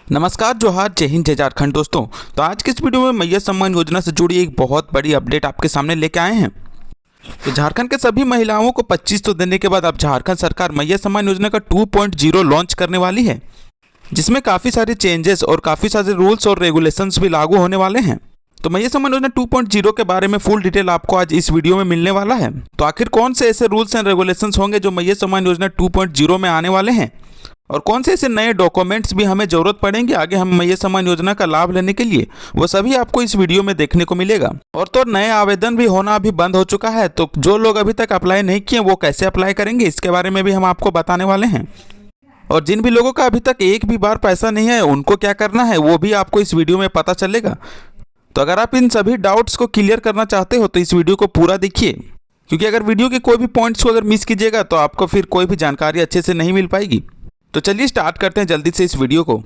नमस्कार, जोहार, जय हिंद, जय झारखंड। दोस्तों, तो आज के इस वीडियो में मैया सम्मान योजना से जुड़ी एक बहुत बड़ी अपडेट आपके सामने लेके आए हैं। तो झारखंड के सभी महिलाओं को 2500 देने के बाद अब झारखंड सरकार मैया सम्मान योजना का 2.0 लॉन्च करने वाली है, जिसमें काफ़ी सारे चेंजेस और काफ़ी सारे रूल्स और रेगुलेशंस भी लागू होने वाले हैं। तो मैया सम्मान योजना 2.0 के बारे में फुल डिटेल आपको आज इस वीडियो में मिलने वाला है। तो आखिर कौन से ऐसे रूल्स एंड रेगुलेशंस होंगे जो मैया सम्मान योजना 2.0 में आने वाले हैं, और कौन से ऐसे नए डॉक्यूमेंट्स भी हमें ज़रूरत पड़ेंगे आगे हम मैया सम्मान योजना का लाभ लेने के लिए, वो सभी आपको इस वीडियो में देखने को मिलेगा। और तो नए आवेदन भी होना अभी बंद हो चुका है, तो जो लोग अभी तक अप्लाई नहीं किए वो कैसे अप्लाई करेंगे इसके बारे में भी हम आपको बताने वाले हैं। और जिन भी लोगों का अभी तक एक भी बार पैसा नहीं है उनको क्या करना है वो भी आपको इस वीडियो में पता चलेगा। तो अगर आप इन सभी डाउट्स को क्लियर करना चाहते हो तो इस वीडियो को पूरा देखिए, क्योंकि अगर वीडियो के कोई भी पॉइंट्स को अगर मिस कीजिएगा तो आपको फिर कोई भी जानकारी अच्छे से नहीं मिल पाएगी। तो चलिए स्टार्ट करते हैं जल्दी से इस वीडियो को।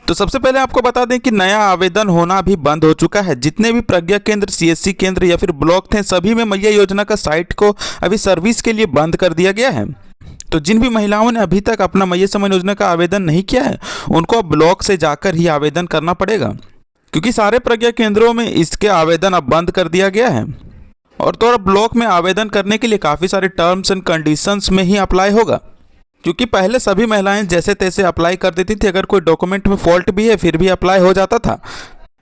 तो सबसे पहले आपको बता दें कि नया आवेदन होना भी बंद हो चुका है। जितने भी प्रज्ञा केंद्र, सीएससी केंद्र या फिर ब्लॉक थे, सभी में मैया योजना का साइट को अभी सर्विस के लिए बंद कर दिया गया है। तो जिन भी महिलाओं ने अभी तक अपना मैया सम्मान योजना का आवेदन नहीं किया है उनको अब ब्लॉक से जाकर ही आवेदन करना पड़ेगा, क्योंकि सारे प्रज्ञा केंद्रों में इसके आवेदन अब बंद कर दिया गया है। और तो अब ब्लॉक में आवेदन करने के लिए काफ़ी सारे टर्म्स एंड कंडीशंस में ही अप्लाई होगा, क्योंकि पहले सभी महिलाएं जैसे तैसे अप्लाई कर देती थी, अगर कोई डॉक्यूमेंट में फॉल्ट भी है फिर भी अप्लाई हो जाता था।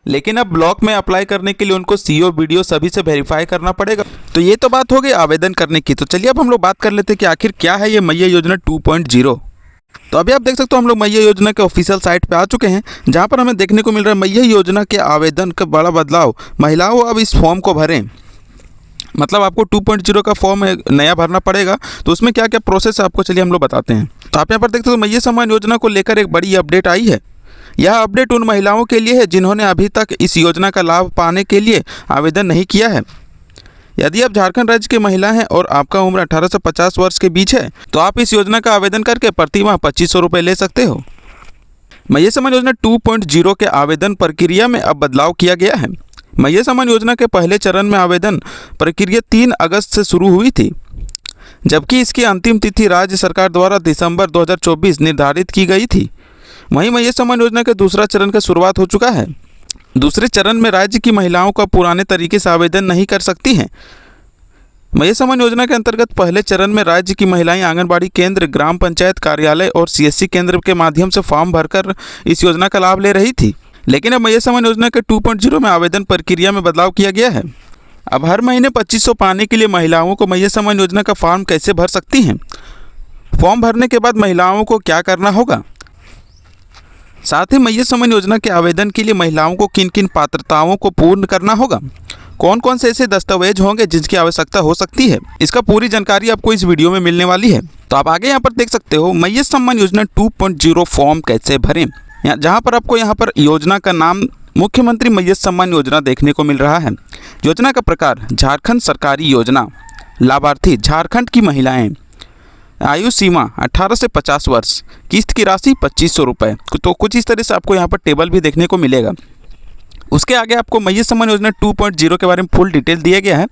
लेकिन अब ब्लॉक में अप्लाई करने के लिए उनको सीओ, वीडियो सभी से वेरीफाई करना पड़ेगा। तो ये तो बात हो गई आवेदन करने की। तो चलिए अब हम लोग बात कर लेते हैं कि आखिर क्या है ये मैया योजना 2.0। तो अभी आप देख सकते हो हम लोग मैया योजना के ऑफिशियल साइट पे आ चुके हैं, जहाँ पर हमें देखने को मिल रहा है मैया योजना के आवेदन का बड़ा बदलाव। महिलाओं अब इस फॉर्म को भरें, मतलब आपको 2.0 का फॉर्म नया भरना पड़ेगा। तो उसमें क्या क्या प्रोसेस है आपको चलिए हम लोग बताते हैं। तो आप यहाँ पर देखते हो मैया सम्मान योजना को लेकर एक बड़ी अपडेट आई है। यह अपडेट उन महिलाओं के लिए है जिन्होंने अभी तक इस योजना का लाभ पाने के लिए आवेदन नहीं किया है। यदि आप झारखंड राज्य की महिला हैं और आपका उम्र 18 से 50 वर्ष के बीच है तो आप इस योजना का आवेदन करके प्रति माह 2500 रुपये ले सकते हो। मैया सम्मान योजना 2.0 के आवेदन प्रक्रिया में अब बदलाव किया गया है। मैया सम्मान योजना के पहले चरण में आवेदन प्रक्रिया 3 अगस्त से शुरू हुई थी, जबकि इसकी अंतिम तिथि राज्य सरकार द्वारा दिसंबर 2024 निर्धारित की गई थी। वहीं मैया सम्मान योजना के दूसरा चरण का शुरुआत हो चुका है। दूसरे चरण में राज्य की महिलाओं का पुराने तरीके से आवेदन नहीं कर सकती हैं। मैया सम्मान योजना के अंतर्गत पहले चरण में राज्य की महिलाएं आंगनबाड़ी केंद्र, ग्राम पंचायत कार्यालय और सीएससी केंद्र के माध्यम से फॉर्म भरकर इस योजना का लाभ ले रही थी। लेकिन अब मैया सम्मान योजना के 2.0 में आवेदन प्रक्रिया में बदलाव किया गया है। अब हर महीने 2500 पाने के लिए महिलाओं को मैया सम्मान योजना का फॉर्म कैसे भर सकती हैं, फॉर्म भरने के बाद महिलाओं को क्या करना होगा, साथ ही मैया सम्मान योजना के आवेदन के लिए महिलाओं को किन किन पात्रताओं को पूर्ण करना होगा, कौन कौन से ऐसे दस्तावेज होंगे जिसकी आवश्यकता हो सकती है, इसका पूरी जानकारी आपको इस वीडियो में मिलने वाली है। तो आप आगे यहाँ पर देख सकते हो मैया सम्मान योजना 2.0 फॉर्म कैसे भरें, जहाँ पर आपको यहाँ पर योजना का नाम मुख्यमंत्री मैया सम्मान योजना देखने को मिल रहा है। योजना का प्रकार झारखंड सरकारी योजना, लाभार्थी झारखंड की महिलाएं, आयु सीमा 18 से 50 वर्ष, किस्त की राशि 2500 रुपये। तो कुछ इस तरह से आपको यहाँ पर टेबल भी देखने को मिलेगा। उसके आगे आपको मैया सम्मान योजना 2.0 के बारे में फुल डिटेल दिया गया है,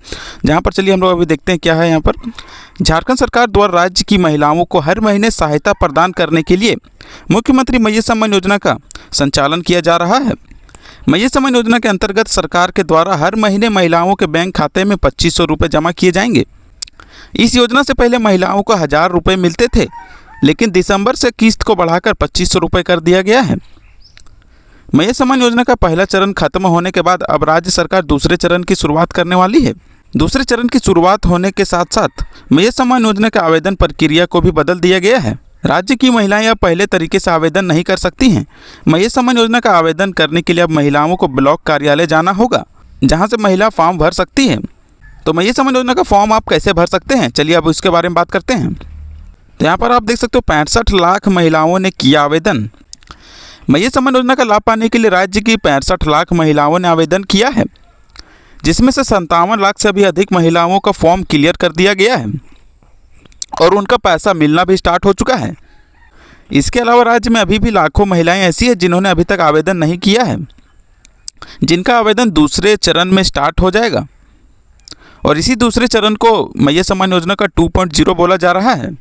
जहाँ पर चलिए हम लोग अभी देखते हैं क्या है। यहाँ पर झारखंड सरकार द्वारा राज्य की महिलाओं को हर महीने सहायता प्रदान करने के लिए मुख्यमंत्री मैया सम्मान योजना का संचालन किया जा रहा है। मैया सम्मान योजना के अंतर्गत सरकार के द्वारा हर महीने महिलाओं के बैंक खाते में 2500 रुपये जमा किए जाएंगे। इस योजना से पहले महिलाओं को 1000 रुपये मिलते थे, लेकिन दिसंबर से किस्त को बढ़ाकर 2500 रुपये कर दिया गया है। मैया सम्मान योजना का पहला चरण खत्म होने के बाद अब राज्य सरकार दूसरे चरण की शुरुआत करने वाली है। दूसरे चरण की शुरुआत होने के साथ साथ मैया सम्मान योजना के आवेदन प्रक्रिया को भी बदल दिया गया है। राज्य की महिलाएं अब पहले तरीके से आवेदन नहीं कर सकती हैं। मैया सम्मान योजना का आवेदन करने के लिए अब महिलाओं को ब्लॉक कार्यालय जाना होगा, जहां से महिला फॉर्म भर सकती है। तो मैया सम्मान योजना का फॉर्म आप कैसे भर सकते हैं, चलिए अब इसके बारे में बात करते हैं। तो यहाँ पर आप देख सकते हो 65 लाख महिलाओं ने किया आवेदन। मैया सम्मान योजना का लाभ पाने के लिए राज्य की 65 लाख महिलाओं ने आवेदन किया है, जिसमें से 57 लाख से भी अधिक महिलाओं का फॉर्म क्लियर कर दिया गया है और उनका पैसा मिलना भी स्टार्ट हो चुका है। इसके अलावा राज्य में अभी भी लाखों महिलाएं ऐसी हैं जिन्होंने अभी तक आवेदन नहीं किया है, जिनका आवेदन दूसरे चरण में स्टार्ट हो जाएगा। और इसी दूसरे चरण को मैया सम्मान योजना का 2.0 बोला जा रहा है।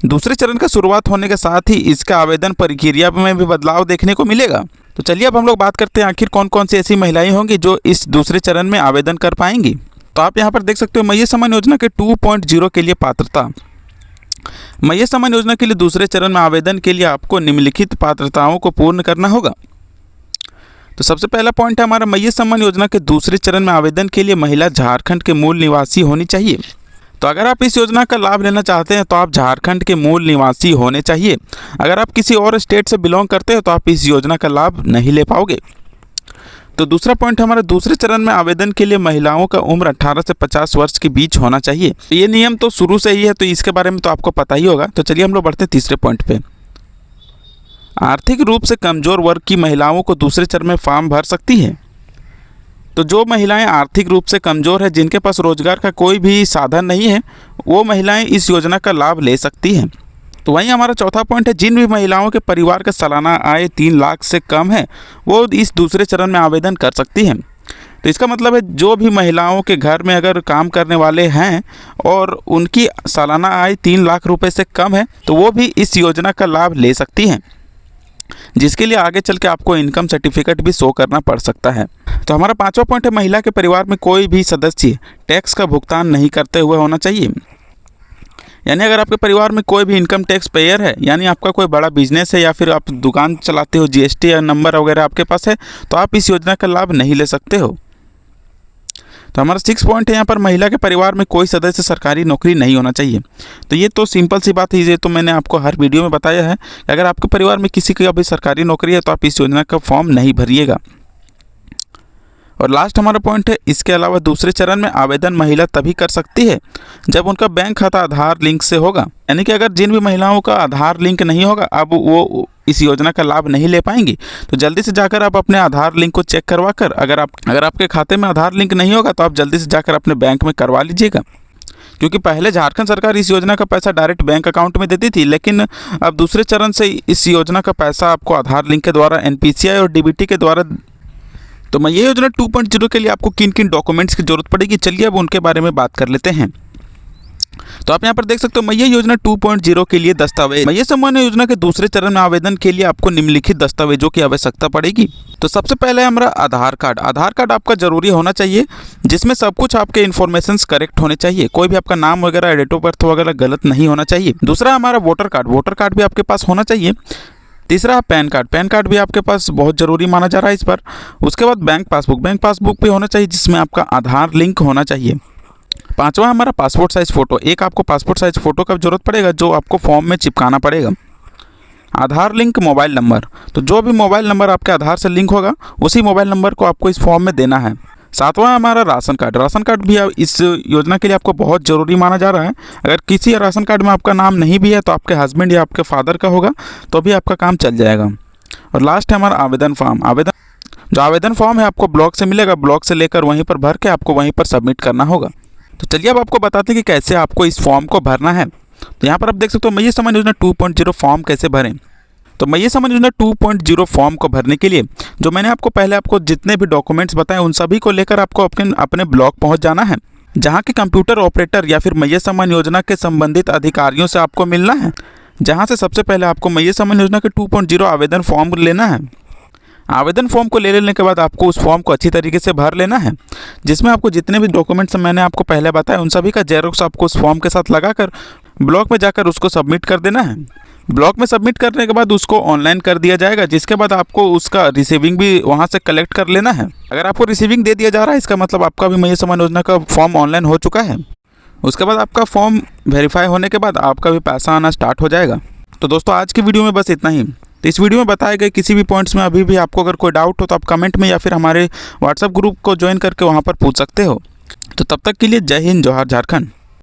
दूसरे चरण का शुरुआत होने के साथ ही इसका आवेदन प्रक्रिया में भी बदलाव देखने को मिलेगा। तो चलिए अब हम लोग बात करते हैं आखिर कौन कौन सी ऐसी महिलाएं होंगी जो इस दूसरे चरण में आवेदन कर पाएंगी। तो आप यहाँ पर देख सकते हो मैया सम्मान योजना के 2.0 के लिए पात्रता। मैया सम्मान योजना के लिए दूसरे चरण में आवेदन के लिए आपको निम्नलिखित पात्रताओं को पूर्ण करना होगा। तो सबसे पहला पॉइंट है हमारा मैया सम्मान योजना के दूसरे चरण में आवेदन के लिए महिला झारखंड के मूल निवासी होनी चाहिए। तो अगर आप इस योजना का लाभ लेना चाहते हैं तो आप झारखंड के मूल निवासी होने चाहिए। अगर आप किसी और स्टेट से बिलोंग करते हो तो आप इस योजना का लाभ नहीं ले पाओगे। तो दूसरा पॉइंट हमारा दूसरे चरण में आवेदन के लिए महिलाओं का उम्र 18 से 50 वर्ष के बीच होना चाहिए। ये नियम तो शुरू से ही है, तो इसके बारे में तो आपको पता ही होगा। तो चलिए हम लोग बढ़ते हैं तीसरे पॉइंट पे। आर्थिक रूप से कमजोर वर्ग की महिलाओं को दूसरे चरण में फॉर्म भर सकती है। तो जो महिलाएं आर्थिक रूप से कमज़ोर है, जिनके पास रोजगार का कोई भी साधन नहीं है, वो महिलाएं इस योजना का लाभ ले सकती हैं। तो वहीं हमारा चौथा पॉइंट है जिन भी महिलाओं के परिवार का सालाना आय 3 लाख से कम है वो इस दूसरे चरण में आवेदन कर सकती हैं। तो इसका मतलब है जो भी महिलाओं के घर में अगर काम करने वाले हैं और उनकी सालाना आय 3 लाख रुपए से कम है तो वो भी इस योजना का लाभ ले सकती हैं, जिसके लिए आगे चल के आपको इनकम सर्टिफिकेट भी शो करना पड़ सकता है। तो हमारा पांचवा पॉइंट है महिला के परिवार में कोई भी सदस्य टैक्स का भुगतान नहीं करते हुए होना चाहिए। यानी अगर आपके परिवार में कोई भी इनकम टैक्स पेयर है, यानी आपका कोई बड़ा बिजनेस है या फिर आप दुकान चलाते हो, जीएसटी या नंबर वगैरह आपके पास है, तो आप इस योजना का लाभ नहीं ले सकते हो। तो हमारा 6 पॉइंट है यहाँ पर महिला के परिवार में कोई सदस्य सरकारी नौकरी नहीं होना चाहिए। तो ये तो सिंपल सी बात है, ये तो मैंने आपको हर वीडियो में बताया है कि अगर आपके परिवार में किसी की अभी सरकारी नौकरी है तो आप इस योजना का फॉर्म नहीं भरिएगा। और लास्ट हमारा पॉइंट है इसके अलावा दूसरे चरण में आवेदन महिला तभी कर सकती है जब उनका बैंक खाता आधार लिंक से होगा। यानी कि अगर जिन भी महिलाओं का आधार लिंक नहीं होगा अब वो इस योजना का लाभ नहीं ले पाएंगी। तो जल्दी से जाकर आप अपने आधार लिंक को चेक करवा कर अगर आपके खाते में आधार लिंक नहीं होगा तो आप जल्दी से जाकर अपने बैंक में करवा लीजिएगा। क्योंकि पहले झारखंड सरकार इस योजना का पैसा डायरेक्ट बैंक अकाउंट में देती थी, लेकिन अब दूसरे चरण से इस योजना का पैसा आपको आधार लिंक के द्वारा एनपीसीआई और डीबीटी के द्वारा। तो मैं ये योजना 2.0 के लिए आपको किन किन डॉक्यूमेंट्स की जरूरत पड़ेगी, चलिए अब उनके बारे में बात कर लेते हैं। तो आप यहाँ पर देख सकते हो मैया योजना 2.0 के लिए दस्तावेज। मैया सम्मान योजना के दूसरे चरण में आवेदन के लिए आपको निम्नलिखित दस्तावेजों की आवश्यकता पड़ेगी। तो सबसे पहले हमारा आधार कार्ड। आधार कार्ड आपका जरूरी होना चाहिए, जिसमें सब कुछ आपके इन्फॉर्मेशंस करेक्ट होने चाहिए, कोई भी आपका नाम वगैरह, डेट ऑफ बर्थ वगैरह गलत नहीं होना चाहिए। दूसरा हमारा वोटर कार्ड। वोटर कार्ड भी आपके पास होना चाहिए। तीसरा पैन कार्ड। पैन कार्ड भी आपके पास बहुत ज़रूरी माना जा रहा है इस पर। उसके बाद बैंक पासबुक। बैंक पासबुक भी होना चाहिए जिसमें आपका आधार लिंक होना चाहिए। पांचवा हमारा पासपोर्ट साइज़ फ़ोटो। एक आपको पासपोर्ट साइज़ फ़ोटो का जरूरत पड़ेगा जो आपको फॉर्म में चिपकाना पड़ेगा। आधार लिंक मोबाइल नंबर। तो जो भी मोबाइल नंबर आपके आधार से लिंक होगा उसी मोबाइल नंबर को आपको इस फॉर्म में देना है। सातवां हमारा राशन कार्ड। राशन कार्ड भी इस योजना के लिए आपको बहुत ज़रूरी माना जा रहा है। अगर किसी राशन कार्ड में आपका नाम नहीं भी है तो आपके हस्बैंड या आपके फादर का होगा तो भी आपका काम चल जाएगा। और लास्ट है हमारा आवेदन फॉर्म। जो आवेदन फॉर्म है आपको ब्लॉक से मिलेगा, ब्लॉक से लेकर वहीं पर भर के आपको वहीं पर सबमिट करना होगा। तो चलिए अब आपको बताते हैं कि कैसे आपको इस फॉर्म को भरना है। तो यहाँ पर आप देख सकते हो मैया सम्मान योजना 2.0 फॉर्म कैसे भरें। तो मैया सम्मान योजना 2.0 फॉर्म को भरने के लिए जो मैंने आपको जितने भी डॉक्यूमेंट्स बताए उन सभी को लेकर आपको अपने ब्लॉक पहुंच जाना है, जहां के कंप्यूटर ऑपरेटर या फिर मैया सम्मान योजना के संबंधित अधिकारियों से आपको मिलना है। जहां से सबसे पहले आपको मैया सम्मान योजना के 2.0 आवेदन फॉर्म लेना है। आवेदन फॉर्म को ले लेने के बाद आपको उस फॉर्म को अच्छी तरीके से भर लेना है, जिसमें आपको जितने भी डॉक्यूमेंट्स मैंने आपको पहले बताया उन सभी का जेरोक्स आपको उस फॉर्म के साथ लगाकर ब्लॉक में जाकर उसको सबमिट कर देना है। ब्लॉक में सबमिट करने के बाद उसको ऑनलाइन कर दिया जाएगा, जिसके बाद आपको उसका रिसीविंग भी वहां से कलेक्ट कर लेना है। अगर आपको रिसीविंग दे दिया जा रहा है इसका मतलब आपका भी मैया सम्मान योजना का फॉर्म ऑनलाइन हो चुका है। उसके बाद आपका फॉर्म वेरीफाई होने के बाद आपका भी पैसा आना स्टार्ट हो जाएगा। तो दोस्तों आज की वीडियो में बस इतना ही। तो इस वीडियो में बताए गए किसी भी पॉइंट्स में अभी भी आपको अगर कोई डाउट हो तो आप कमेंट में या फिर हमारे व्हाट्सएप ग्रुप को ज्वाइन करके वहाँ पर पूछ सकते हो। तो तब तक के लिए जय हिंद, जोहार झारखंड।